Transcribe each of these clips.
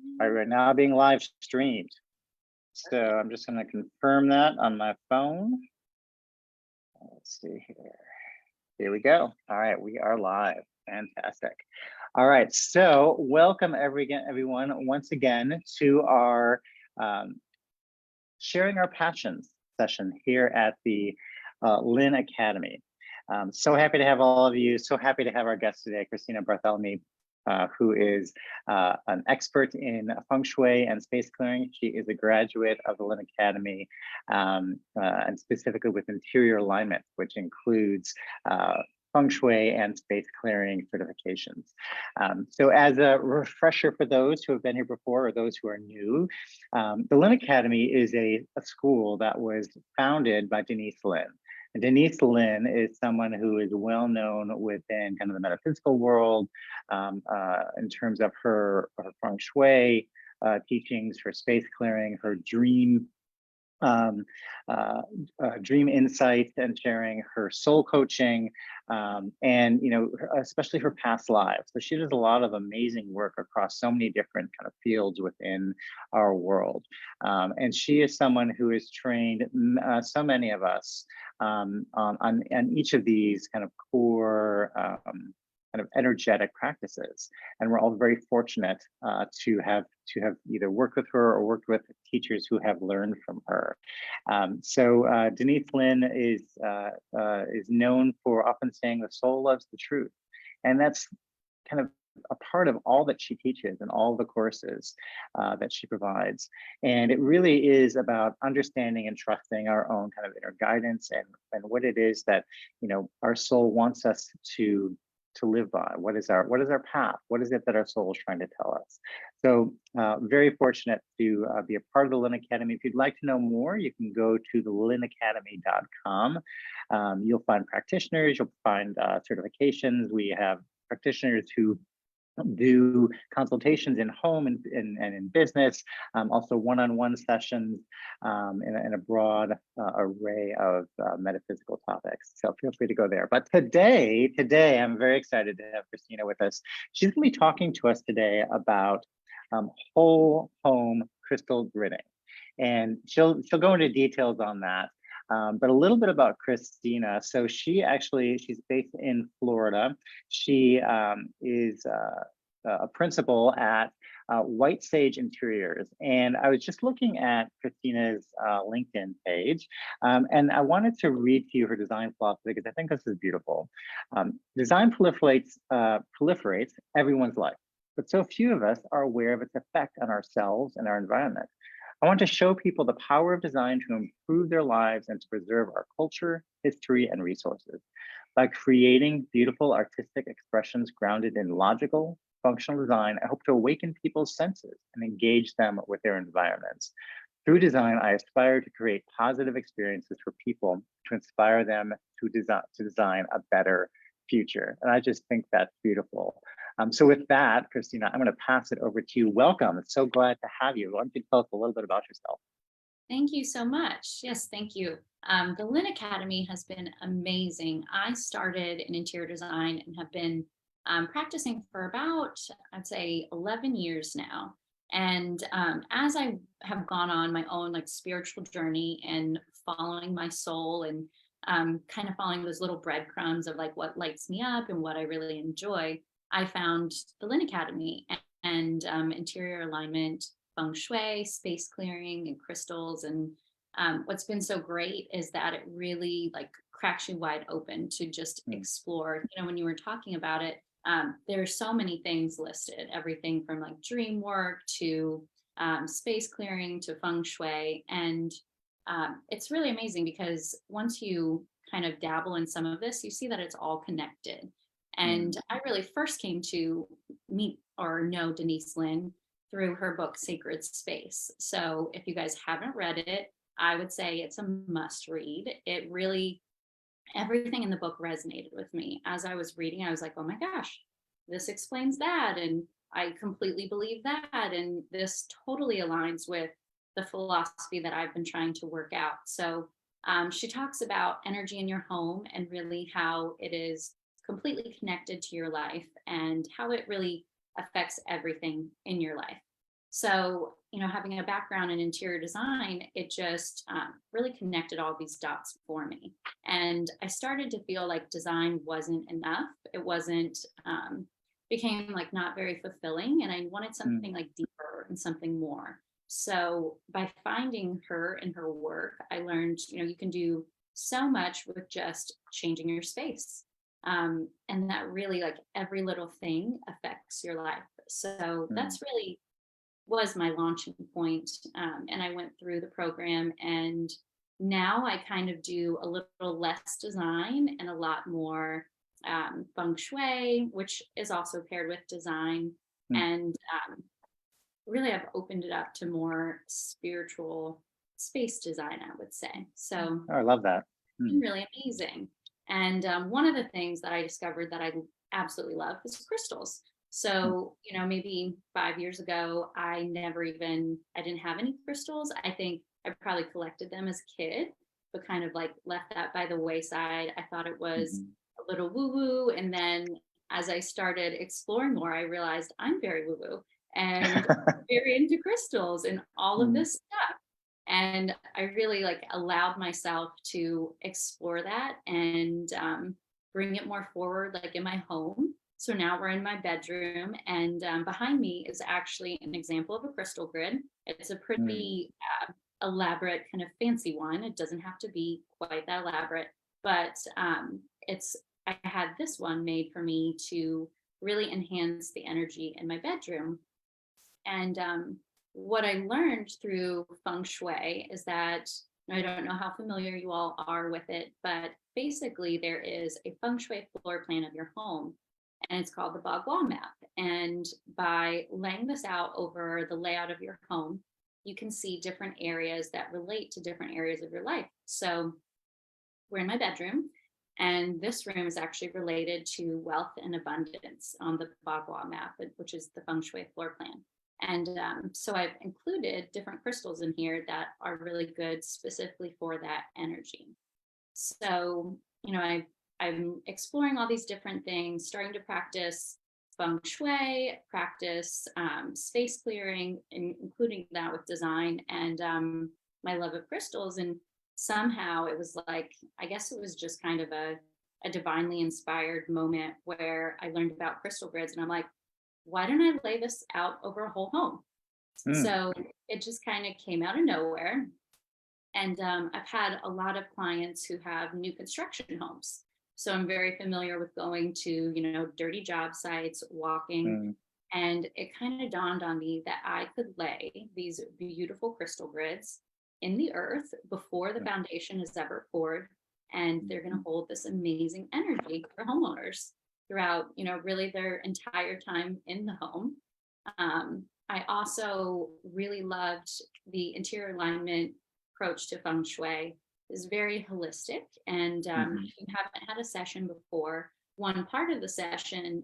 All right, we're now being live streamed. So I'm just going to confirm that on my phone. Let's see here. Here we go. All right, we are live. Fantastic. All right, so welcome everyone once again to our Sharing Our Passions session here at the Linn Academy. So happy to have all of you. So happy to have our guest today, Christina Barthalemy, who is an expert in feng shui and space clearing. She is a graduate of the Linn Academy, and specifically with interior alignment, which includes feng shui and space clearing certifications. So as a refresher for those who have been here before or those who are new, the Linn Academy is a school that was founded by Denise Linn. And Denise Linn is someone who is well known within kind of the metaphysical world in terms of her feng shui teachings, her space clearing, her dream insights and sharing, her soul coaching, and especially her past lives. So she does a lot of amazing work across so many different kind of fields within our world. And she is someone who has trained so many of us on each of these kind of core kind of energetic practices. And we're all very fortunate to have either worked with her or worked with teachers who have learned from her. So Denise Linn is known for often saying the soul loves the truth. And that's kind of a part of all that she teaches and all the courses that she provides. And it really is about understanding and trusting our own kind of inner guidance and what it is that, our soul wants us to live by. What is our path? What is it that our soul is trying to tell us? So very fortunate to be a part of the Linn Academy. If you'd like to know more, you can go to the linnacademy.com. You'll find practitioners, you'll find certifications. We have practitioners who do consultations in home and in business, also one-on-one sessions in a broad array of metaphysical topics. So feel free to go there. But today I'm very excited to have Christina with us. She's going to be talking to us today about whole home crystal gridding. And she'll go into details on that. But a little bit about Christina. So she's based in Florida. She is a principal at White Sage Interiors. And I was just looking at Christina's LinkedIn page, and I wanted to read to you her design philosophy because I think this is beautiful. Design proliferates everyone's life, but so few of us are aware of its effect on ourselves and our environment. I want to show people the power of design to improve their lives and to preserve our culture, history, and resources. By creating beautiful artistic expressions grounded in logical, functional design, I hope to awaken people's senses and engage them with their environments. Through design, I aspire to create positive experiences for people to inspire them to design a better future. And I just think that's beautiful. So with that, Christina, I'm going to pass it over to you. Welcome. It's so glad to have you. Why don't you tell us a little bit about yourself? Thank you so much. Yes, thank you. The Linn Academy has been amazing. I started in interior design and have been practicing for about, I'd say, 11 years now. And as I have gone on my own spiritual journey and following my soul and kind of following those little breadcrumbs of what lights me up and what I really enjoy, I found the Linn Academy and interior alignment, feng shui, space clearing, and crystals. And what's been so great is that it really cracks you wide open to just explore. When you were talking about it, there's so many things listed, everything from dream work to space clearing to feng shui. And it's really amazing because once you kind of dabble in some of this, you see that it's all connected. And I really first came to meet or know Denise Linn through her book, Sacred Space. So if you guys haven't read it, I would say it's a must read. It really, everything in the book resonated with me. As I was reading, I was like, oh my gosh, this explains that. And I completely believe that. And this totally aligns with the philosophy that I've been trying to work out. So she talks about energy in your home and really how it is completely connected to your life and how it really affects everything in your life. So, having a background in interior design, it just really connected all these dots for me. And I started to feel like design wasn't enough. It wasn't, became like not very fulfilling. And I wanted Mm, something like deeper and something more. So by finding her and her work, I learned, you can do so much with just changing your space. And that really, like, every little thing affects your life. So mm, that's really was my launching point. And I went through the program, and now I kind of do a little less design and a lot more feng shui, which is also paired with design. mm. And really, I've opened it up to more spiritual space design, I would say. So Oh, I love that. it's Mm, been really amazing. And one of the things that I discovered that I absolutely love is crystals. mm, So, maybe 5 years ago, I didn't have any crystals. I think I probably collected them as a kid, but kind of like left that by the wayside. I thought it was mhm. a little woo woo. And then as I started exploring more, I realized I'm very woo woo and very into crystals and all of Mm, this stuff. And I really like allowed myself to explore that and bring it more forward, like in my home. So now we're in my bedroom, and behind me is actually an example of a crystal grid. It's a mm, pretty elaborate, kind of fancy one. It doesn't have to be quite that elaborate, but it's I had this one made for me to really enhance the energy in my bedroom. And what I learned through feng shui is that, I don't know how familiar you all are with it, but basically there is a feng shui floor plan of your home, and it's called the Bagua map. And by laying this out over the layout of your home, you can see different areas that relate to different areas of your life. So we're in my bedroom, and this room is actually related to wealth and abundance on the Bagua map, which is the feng shui floor plan. And so I've included different crystals in here that are really good specifically for that energy. So, I'm exploring all these different things, starting to practice feng shui, practice space clearing, including that with design and my love of crystals. And somehow it was like, I guess it was just kind of a divinely inspired moment where I learned about crystal grids. And I'm like, why don't I lay this out over a whole home? mm. So it just kind of came out of nowhere. And I've had a lot of clients who have new construction homes. So I'm very familiar with going to, dirty job sites, walking. Mm, And it kind of dawned on me that I could lay these beautiful crystal grids in the earth before the mm, foundation is ever poured. And they're going to mhm, hold this amazing energy for homeowners throughout, really their entire time in the home. I also really loved the interior alignment approach to feng shui. Is very holistic. And mhm, if you haven't had a session before, one part of the session,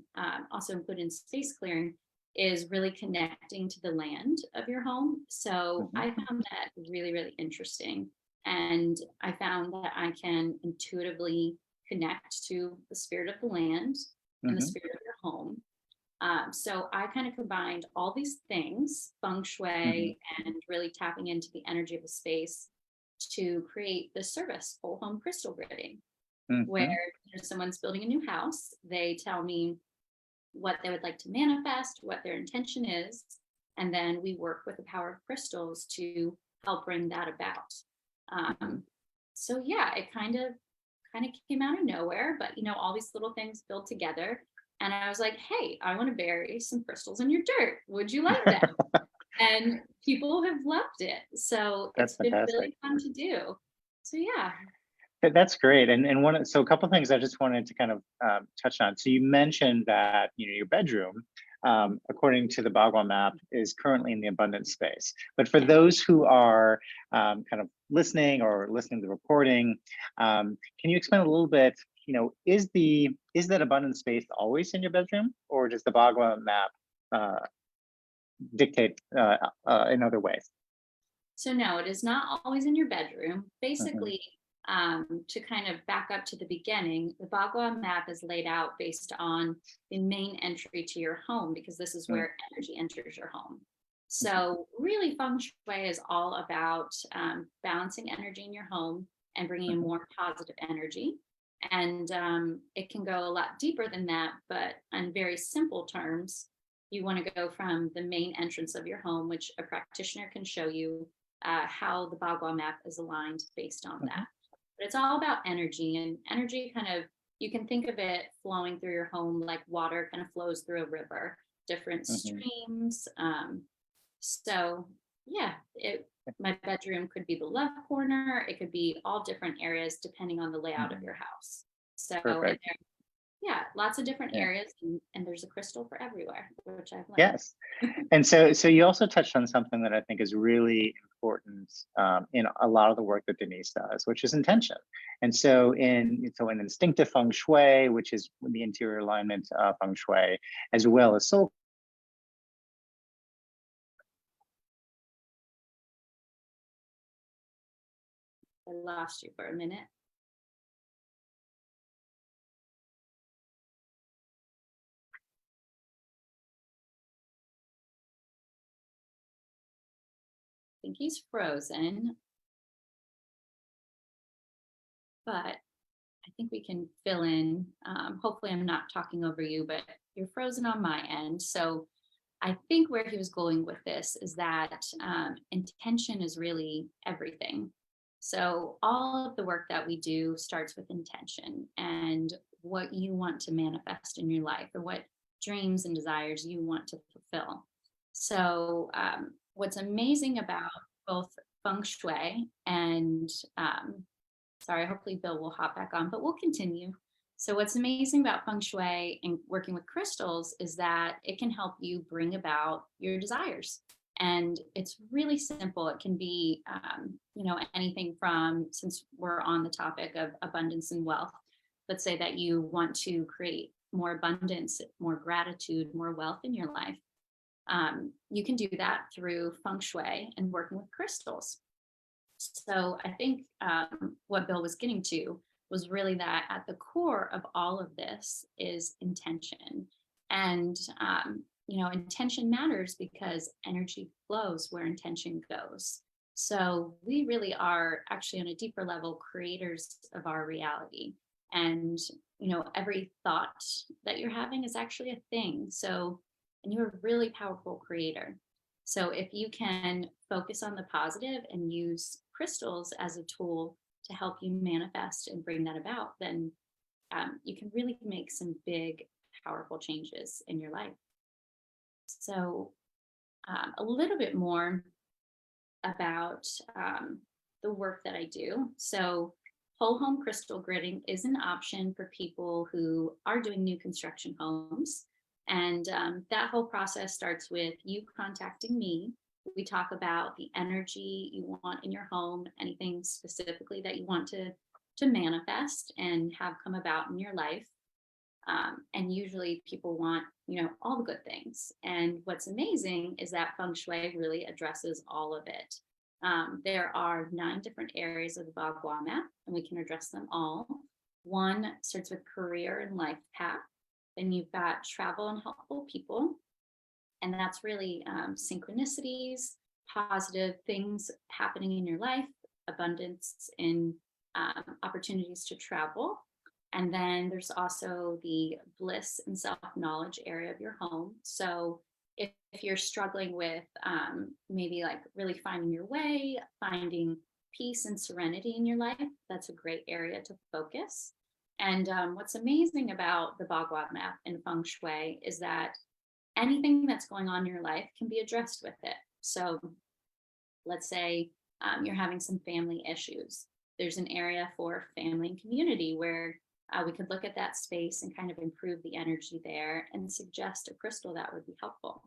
also included in space clearing, is really connecting to the land of your home. So mhm, I found that really, really interesting. And I found that I can intuitively connect to the spirit of the land and the mhm, spirit of your home. So I kind of combined all these things, feng mhm, shui, and really tapping into the energy of the space to create the service, whole home crystal gridding, where mhm, someone's building a new house. They tell me what they would like to manifest, what their intention is, and then we work with the power of crystals to help bring that about. mhm. Um, so yeah, it kind of came out of nowhere, but all these little things build together. And I was like, hey, I want to bury some crystals in your dirt. Would you like that? And people have loved it. So That's it's been fantastic. really fun to do. So yeah. That's great. And so a couple of things I just wanted to kind of touch on. So you mentioned that your bedroom, according to the Bagua map, is currently in the abundance space. But for Yeah. those who are kind of listening to the recording, can you explain a little bit? Is that abundance space always in your bedroom, or does the Bagua map uh, dictate in other ways? So no, it is not always in your bedroom. Hmm. Basically, to kind of back up to the beginning, the Bagua map is laid out based on the main entry to your home because this is where energy enters your home. So really feng shui is all about balancing energy in your home and bringing in Mhm. more positive energy. And it can go a lot deeper than that, but on very simple terms, you want to go from the main entrance of your home, which a practitioner can show you how the Bagua map is aligned based on Mhm. that. But it's all about energy, and energy kind of, you can think of it flowing through your home like water kind of flows through a river, different Mhm. streams. So yeah, my bedroom could be the left corner. It could be all different areas depending on the layout of Mhm. your house. So, and Perfect. there, yeah, lots of different Yeah. areas, and there's a crystal for everywhere, which I've learned. Yes. And so you also touched on something that I think is really important in a lot of the work that Denise does, which is intention. And so in instinctive feng shui, which is the interior alignment feng shui, as well as soul. I lost you for a minute. I think he's frozen, but I think we can fill in. Hopefully, I'm not talking over you, but you're frozen on my end. So I think where he was going with this is that intention is really everything. So all of the work that we do starts with intention and what you want to manifest in your life, or what dreams and desires you want to fulfill. So what's amazing about both feng shui and sorry, hopefully Bill will hop back on, but we'll continue. So, what's amazing about feng shui and working with crystals is that it can help you bring about your desires. And it's really simple. It can be, anything from, since we're on the topic of abundance and wealth, let's say that you want to create more abundance, more gratitude, more wealth in your life. You can do that through feng shui and working with crystals. So I think what Bill was getting to was really that at the core of all of this is intention. And, intention matters because energy flows where intention goes. So we really are actually on a deeper level creators of our reality. And, every thought that you're having is actually a thing. So, and you're a really powerful creator. So if you can focus on the positive and use crystals as a tool to help you manifest and bring that about, then you can really make some big, powerful changes in your life. So a little bit more about the work that I do. So whole home crystal gridding is an option for people who are doing new construction homes. And that whole process starts with you contacting me. We talk about the energy you want in your home, anything specifically that you want to manifest and have come about in your life. And usually people want, all the good things. And what's amazing is that feng shui really addresses all of it. There are 9 different areas of the Bagua map, and we can address them all. One starts with career and life path. Then you've got travel and helpful people. And that's really synchronicities, positive things happening in your life, abundance in opportunities to travel. And then there's also the bliss and self knowledge area of your home. So if you're struggling with maybe like really finding your way, finding peace and serenity in your life, that's a great area to focus. And what's amazing about the Bagua map and feng shui is that anything that's going on in your life can be addressed with it. So let's say you're having some family issues. There's an area for family and community where we could look at that space and kind of improve the energy there and suggest a crystal that would be helpful.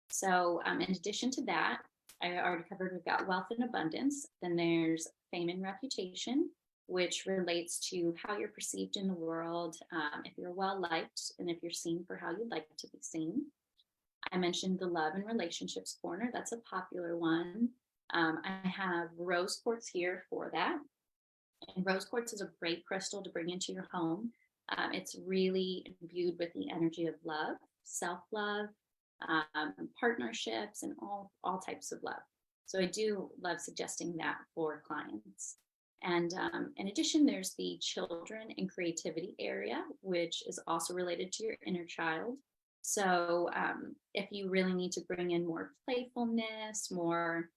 So, in addition to that, I already covered we've got wealth and abundance. Then there's fame and reputation, which relates to how you're perceived in the world, if you're well liked, and if you're seen for how you'd like to be seen. I mentioned the love and relationships corner. That's a popular one. I have rose quartz here for that. And rose quartz is a great crystal to bring into your home. It's really imbued with the energy of love, self love, partnerships, and all types of love. So I do love suggesting that for clients. And in addition, there's the children and creativity area, which is also related to your inner child. So if you really need to bring in more playfulness, more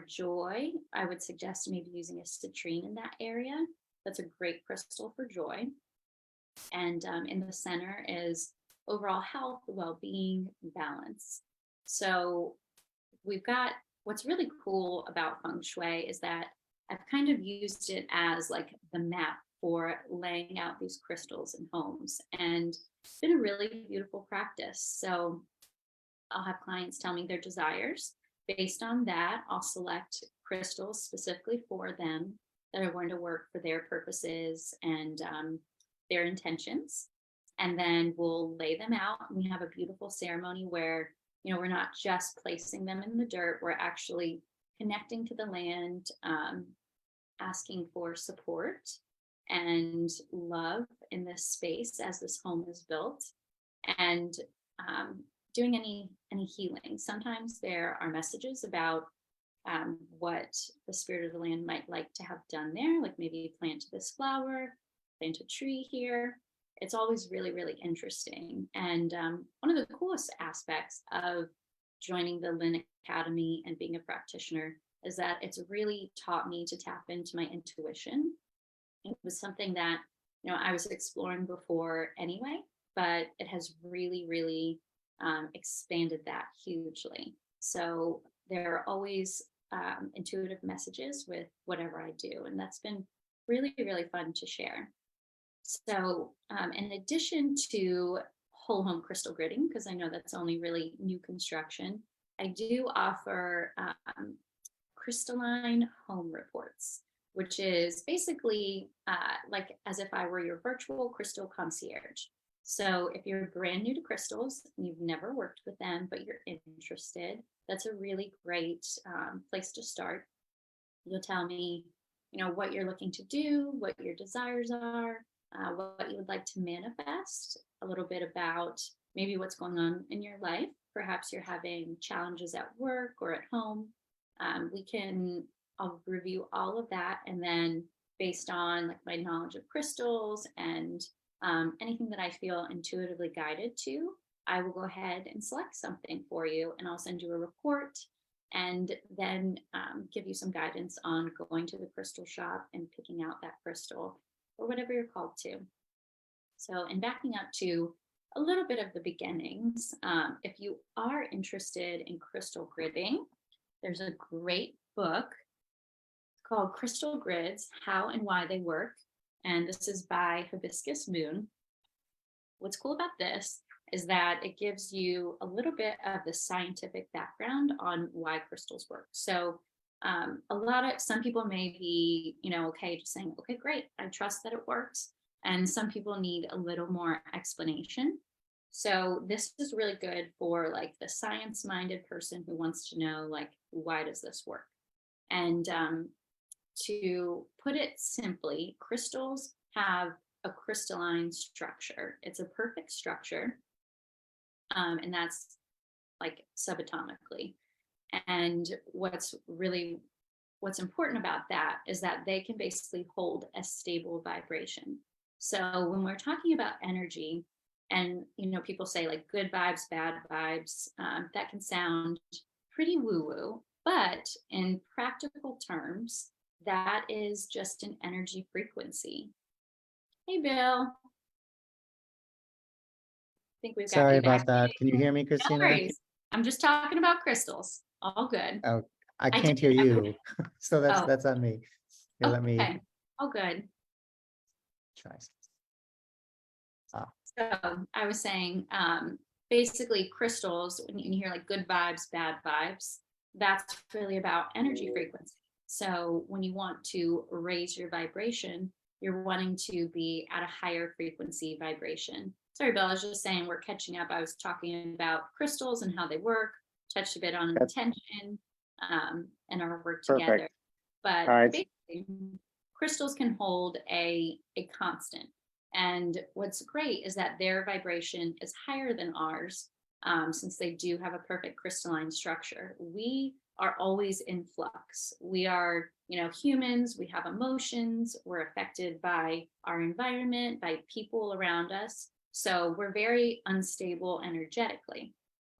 joy, I would suggest maybe using a citrine in that area. That's a great crystal for joy. And in the center is overall health, well-being, balance. So we've got, what's really cool about feng shui is that I've kind of used it as like the map for laying out these crystals in homes, and it's been a really beautiful practice. So I'll have clients tell me their desires. Based on that, I'll select crystals specifically for them that are going to work for their purposes and their intentions. And then we'll lay them out, and we have a beautiful ceremony where, we're not just placing them in the dirt, we're actually connecting to the land, asking for support and love in this space as this home is built, and doing any healing. Sometimes there are messages about what the spirit of the land might like to have done there, like maybe plant this flower, plant a tree here. It's always really, really interesting. And one of the coolest aspects of joining the Linn Academy and being a practitioner is that it's really taught me to tap into my intuition. It was something that, I was exploring before anyway, but it has really, really expanded that hugely. So there are always intuitive messages with whatever I do. And that's been really, really fun to share. So in addition to whole home crystal gridding, because I know that's only really new construction, I do offer crystalline home reports, which is basically like as if I were your virtual crystal concierge. So if you're brand new to crystals and you've never worked with them, but you're interested, that's a really great place to start. You'll tell me, what you're looking to do, what your desires are, what you would like to manifest, a little bit about maybe what's going on in your life. Perhaps you're having challenges at work or at home. I'll review all of that. And then based on like my knowledge of crystals and anything that I feel intuitively guided to, I will go ahead and select something for you, and I'll send you a report, and then give you some guidance on going to the crystal shop and picking out that crystal or whatever you're called to. So, and backing up to a little bit of the beginnings, if you are interested in crystal gridding, there's a great book called Crystal Grids, How and Why They Work. And this is by Hibiscus Moon. What's cool about this is that it gives you a little bit of the scientific background on why crystals work. So some people may be, okay, just saying, okay, great, I trust that it works. And some people need a little more explanation. So this is really good for like the science-minded person who wants to know, like, why does this work? And to put it simply, crystals have a crystalline structure. It's a perfect structure. And that's like subatomically. And what's important about that is that they can basically hold a stable vibration. So when we're talking about energy, and people say like good vibes, bad vibes, that can sound pretty woo-woo, but in practical terms, that is just an energy frequency. Hey, Bill. I think we've got Sorry you about back. that. Can you hear me, No Christina? worries. I'm just talking about crystals. All good. Oh, I I can't did- hear you. So Oh. that's on me. Here, let me Okay. All good. try. So I was saying, basically crystals, when you hear like good vibes, bad vibes, that's really about energy frequency. So when you want to raise your vibration, you're wanting to be at a higher frequency vibration. Sorry, Bill, I was just saying we're catching up. I was talking about crystals and how they work, touched a bit on intention and our work together. But basically, crystals can hold a constant. And what's great is that their vibration is higher than ours. since they do have a perfect crystalline structure, we are always in flux. We are, humans, we have emotions, we're affected by our environment, by people around us. So we're very unstable energetically.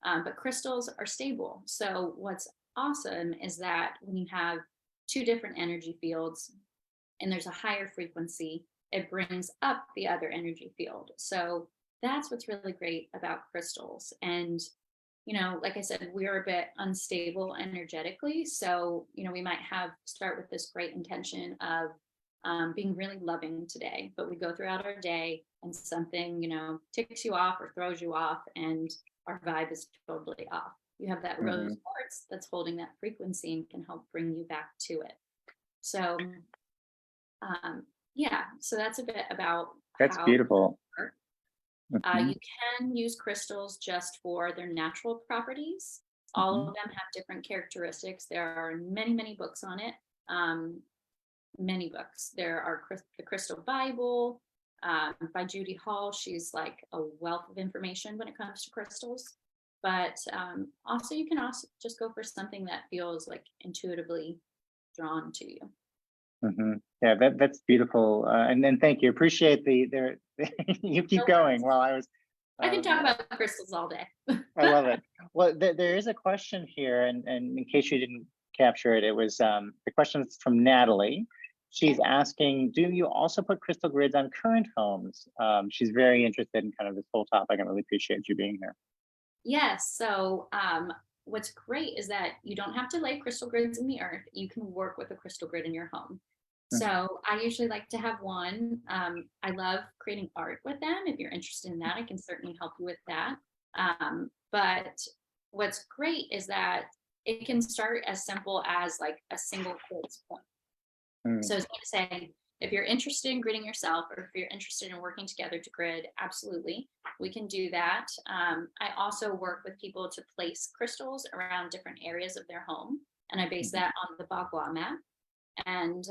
But crystals are stable. So what's awesome is that when you have two different energy fields and there's a higher frequency, it brings up the other energy field. So that's what's really great about crystals. And, like I said, we're a bit unstable energetically. So, we might start with this great intention of being really loving today, but we go throughout our day and something, ticks you off or throws you off, and our vibe is totally off. You have that rose quartz that's holding that frequency and can help bring you back to it. So, so that's a bit about That's how beautiful. you can use crystals just for their natural properties. All of them have different characteristics. There are many, many books on it. Many books. There are the Crystal Bible by Judy Hall. She's like a wealth of information when it comes to crystals. But also, you can also just go for something that feels like intuitively drawn to you. Yeah, that's beautiful. And then thank you. Appreciate you keep No going worries. while I was. I can talk about crystals all day. I love it. Well, there is a question here, and in case you didn't capture it, it was the question is from Natalie. She's asking, do you also put crystal grids on current homes? She's very interested in kind of this whole topic. I really appreciate you being here. Yes. So what's great is that you don't have to lay crystal grids in the earth. You can work with a crystal grid in your home. So I usually like to have one. I love creating art with them. If you're interested in that, I can certainly help you with that. But what's great is that it can start as simple as like a single quartz point. So I was going to say, if you're interested in gridding yourself, or if you're interested in working together to grid, absolutely, we can do that. I also work with people to place crystals around different areas of their home, and I base that on the Bagua map. And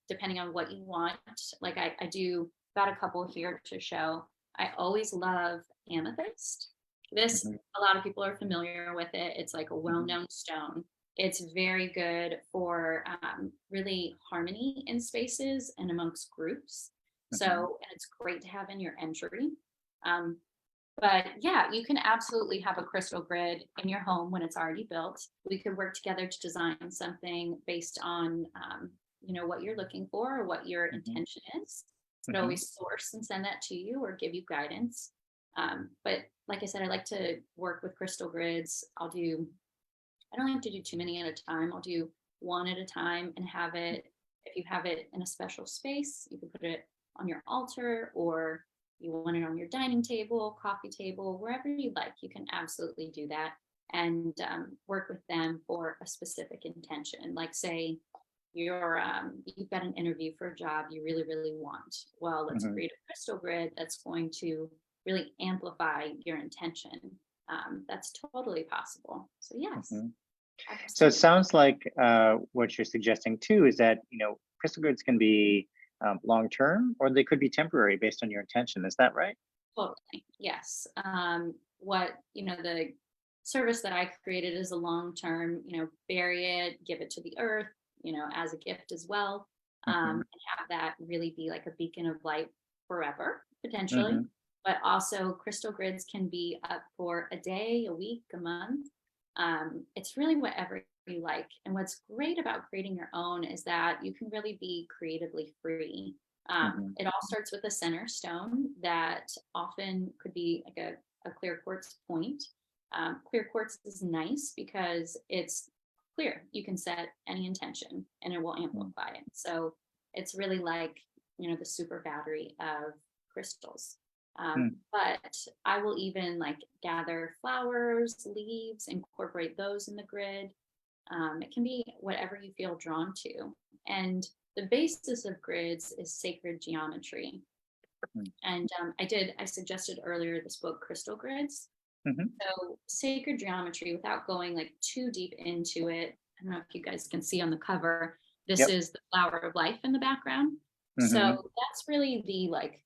depending on what you want, like I do got a couple here to show. I always love amethyst. This, a lot of people are familiar with it. It's like a well-known stone. It's very good for really harmony in spaces and amongst groups. So, and it's great to have in your entry. But yeah, you can absolutely have a crystal grid in your home when it's already built. We could work together to design something based on, what you're looking for or what your intention is. But always source and send that to you or give you guidance. But like I said, I like to work with crystal grids. I don't like to do too many at a time. I'll do one at a time and have it, if you have it in a special space, you can put it on your altar, or you want it on your dining table, coffee table, wherever you like, you can absolutely do that and work with them for a specific intention. Like say you've got an interview for a job you really, really want. Well, let's create a crystal grid that's going to really amplify your intention. That's totally possible. So yes. So it sounds like what you're suggesting too is that, crystal grids can be long-term, or they could be temporary based on your intention. Is that right? Totally. Yes. The service that I created is a long-term, bury it, give it to the earth, as a gift as well. And have that really be like a beacon of light forever, potentially. But also crystal grids can be up for a day, a week, a month. It's really whatever you like. And what's great about creating your own is that you can really be creatively free. It all starts with a center stone that often could be like a clear quartz point. Clear quartz is nice because it's clear. You can set any intention and it will amplify it. So it's really like, the super battery of crystals. But I will even like gather flowers, leaves, incorporate those in the grid. It can be whatever you feel drawn to. And the basis of grids is sacred geometry. And I suggested earlier this book, Crystal Grids. So sacred geometry, without going like too deep into it, I don't know if you guys can see on the cover, this is the flower of life in the background. So that's really the like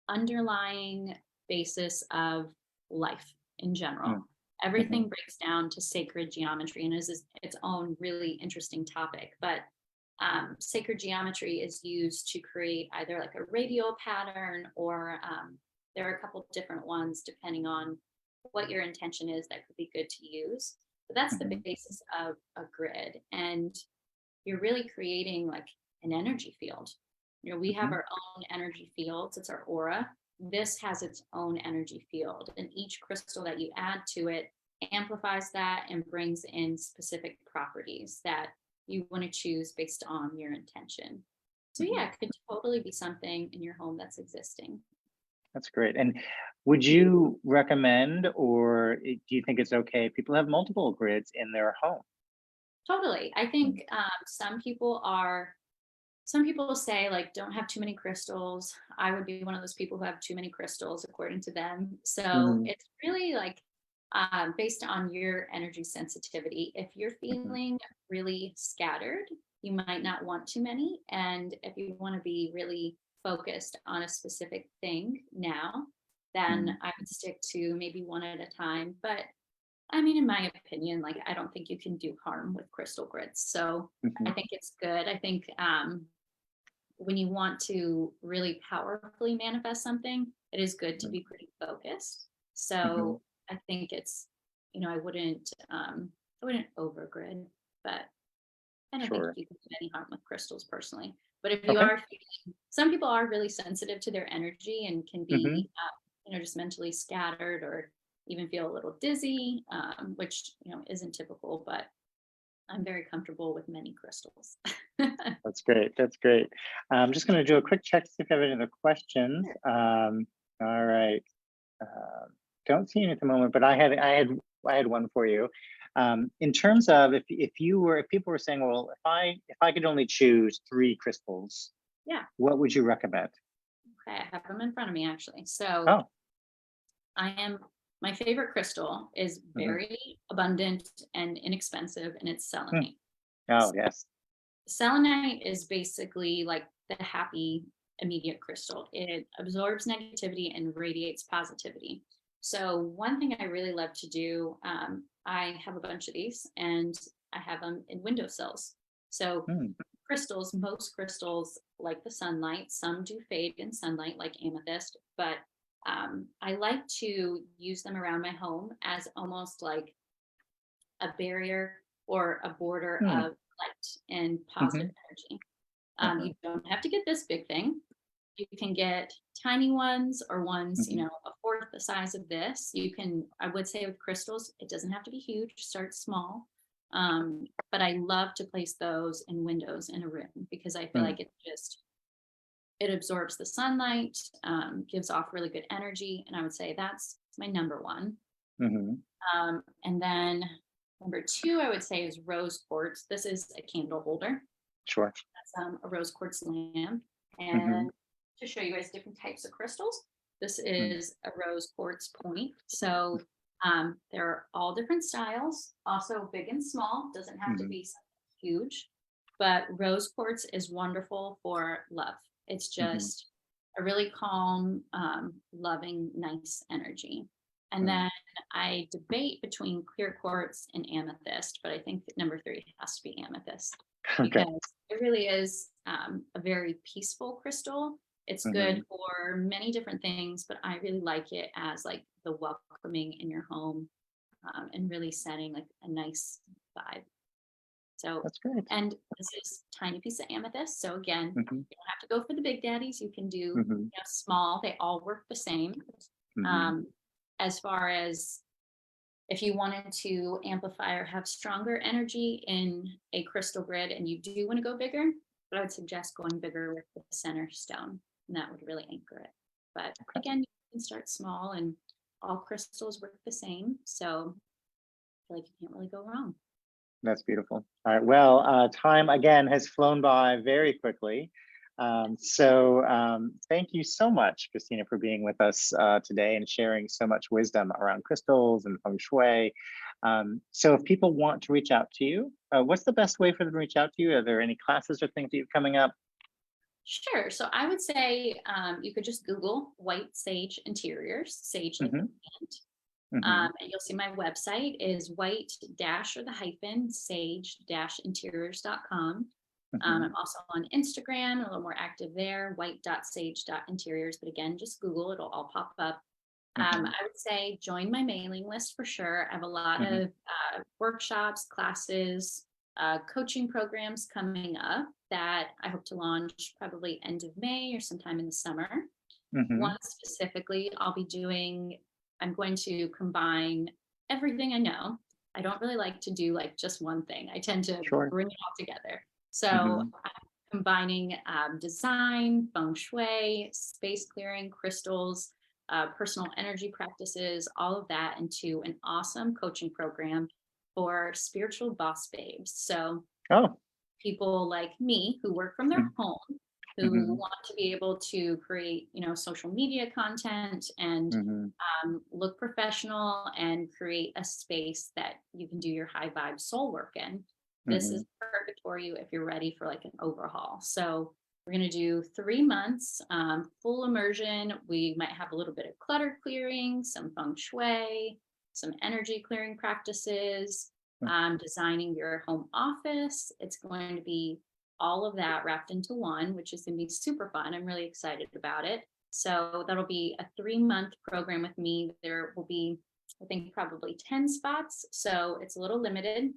underlying basis of life in general. everything breaks down to sacred geometry and is its own really interesting topic. But sacred geometry is used to create either like a radial pattern or there are a couple different ones depending on what your intention is that could be good to use. But that's the Mhm. basis of a grid. And you're really creating like an energy field. You know, we have Mhm. our own energy fields, it's our aura. This has its own energy field, and each crystal that you add to it amplifies that and brings in specific properties that you want to choose based on your intention. So, Mhm. yeah, it could totally be something in your home that's existing. That's great. And would you recommend, or do you think it's okay if people have multiple grids in their home? Totally. I Mm. think some people say like don't have too many crystals. I would be one of those people who have too many crystals according to them. So Mhm. it's really like based on your energy sensitivity. If you're Mhm. feeling really scattered, you might not want too many. And if you want to be really focused on a specific thing now, then Mhm. I would stick to maybe one at a time. But I mean, in my opinion, like I don't think you can do harm with crystal grids. So I Mhm. think it's good. I think when you want to really powerfully manifest something, it is good to Mhm. be pretty focused. Mhm. So I think it's, I wouldn't overgrid, but I don't think Sure. you can do any harm with crystals personally. But if you Okay. are feeling, some people are really sensitive to their energy and can Mhm. be, just mentally scattered or even feel a little dizzy, which, isn't typical, but I'm very comfortable with many crystals. That's great. That's great. I'm just going to do a quick check to see if I have any other questions. Sure. All right. Uh, don't see any at the moment, but I had one for you. In terms of if people were saying, well, if I could only choose three crystals, Yeah. what would you recommend? Okay, I have them in front of me actually. So Oh. I am my favorite crystal is Hmm. very abundant and inexpensive, and it's Hmm. selenite. Oh, S- yes. Selenite is basically like the happy immediate crystal. It absorbs negativity and radiates positivity. So one thing I really love to do, I have a bunch of these, and I have them in windowsills. So Hmm. most crystals like the sunlight, some do fade in sunlight, like amethyst, but I like to use them around my home as almost like a barrier or a border Hmm. of light and positive Hmm. energy. Hmm. You don't have to get this big thing. You can get tiny ones or ones, Hmm. a fourth the size of this. I would say with crystals, it doesn't have to be huge, start small. But I love to place those in windows in a room because I feel Hmm. like it absorbs the sunlight, gives off really good energy. And I would say that's my number one. Hmm. And then number two, I would say is rose quartz. This is a candle holder. Sure. That's a rose quartz lamp. Hmm. And to show you guys different types of crystals, this is a rose quartz point. So there are all different styles, also big and small, doesn't have to Hmm. be something huge. But rose quartz is wonderful for love. It's Hmm. just a really calm, loving, nice energy. And Hmm. then I debate between clear quartz and amethyst, but I think that number three has to be amethyst Okay. because it really is a very peaceful crystal. It's Hmm. good for many different things, but I really like it as like the welcoming in your home and really setting like a nice vibe. So, That's great. and this is tiny piece of amethyst. So again, Hmm. you don't have to go for the big daddies. You can do Hmm. small. They all work the same. Hmm. Um, as far as if you wanted to amplify or have stronger energy in a crystal grid and you do want to go bigger, I would suggest going bigger with the center stone, and that would really anchor it. But Okay. again, you can start small and all crystals work the same. So I feel like you can't really go wrong. That's beautiful. All right. Well, time again has flown by very quickly. Thank you so much, Christina, for being with us today and sharing so much wisdom around crystals and feng shui. So, if people want to reach out to you, what's the best way for them to reach out to you? Are there any classes or things that you have coming up? Sure. So I would say you could just Google white sage interiors, sage like the Hmm. plant. And you'll see my website is white dash or the hyphen sage-interiors.com. I'm also on Instagram, a little more active there, white.sage.interiors. But again, just Google, it'll all pop up. I would say join my mailing list for sure. I have a lot of workshops, classes, coaching programs coming up that I hope to launch probably end of May or sometime in the summer. One specifically, I'm going to combine everything I know. I don't really like to do like just one thing. I tend to bring it all together. So I'm combining design, feng shui, space clearing, crystals, personal energy practices, all of that into an awesome coaching program for spiritual boss babes. So people like me who work from their home, who want to be able to create, social media content and look professional and create a space that you can do your high vibe soul work in. This is perfect for you if you're ready for like an overhaul. So we're going to do 3 months, full immersion. We might have a little bit of clutter clearing, some feng shui, some energy clearing practices, designing your home office. It's going to be all of that wrapped into one, which is going to be super fun. I'm really excited about it. So that'll be a 3-month program with me. There will be, I think, probably 10 spots. So it's a little limited.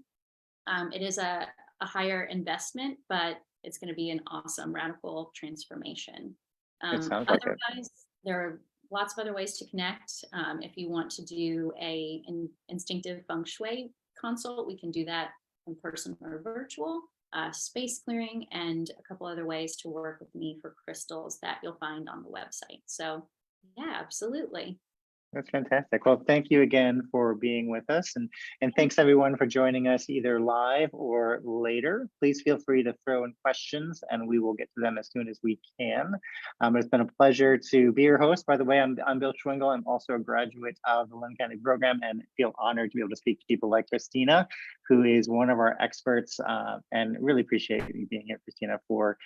It is a higher investment, but it's going to be an awesome radical transformation. Otherwise, there are lots of other ways to connect. If you want to do an instinctive feng shui consult, we can do that in person or virtual. Space clearing, and a couple other ways to work with me for crystals that you'll find on the website. So yeah, absolutely. That's fantastic. Well, thank you again for being with us, and thanks everyone for joining us either live or later. Please feel free to throw in questions and we will get to them as soon as we can. It's been a pleasure to be your host. By the way, I'm Bill Schwingle. I'm also a graduate of the Linn Academy program and feel honored to be able to speak to people like Christina, who is one of our experts, and really appreciate you being here, Christina, for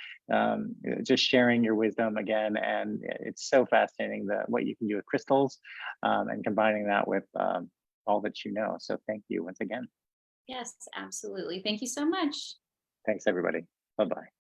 just sharing your wisdom again. And it's so fascinating what you can do with crystals. And combining that with all that you know. So thank you once again. Yes, absolutely. Thank you so much. Thanks, everybody. Bye-bye.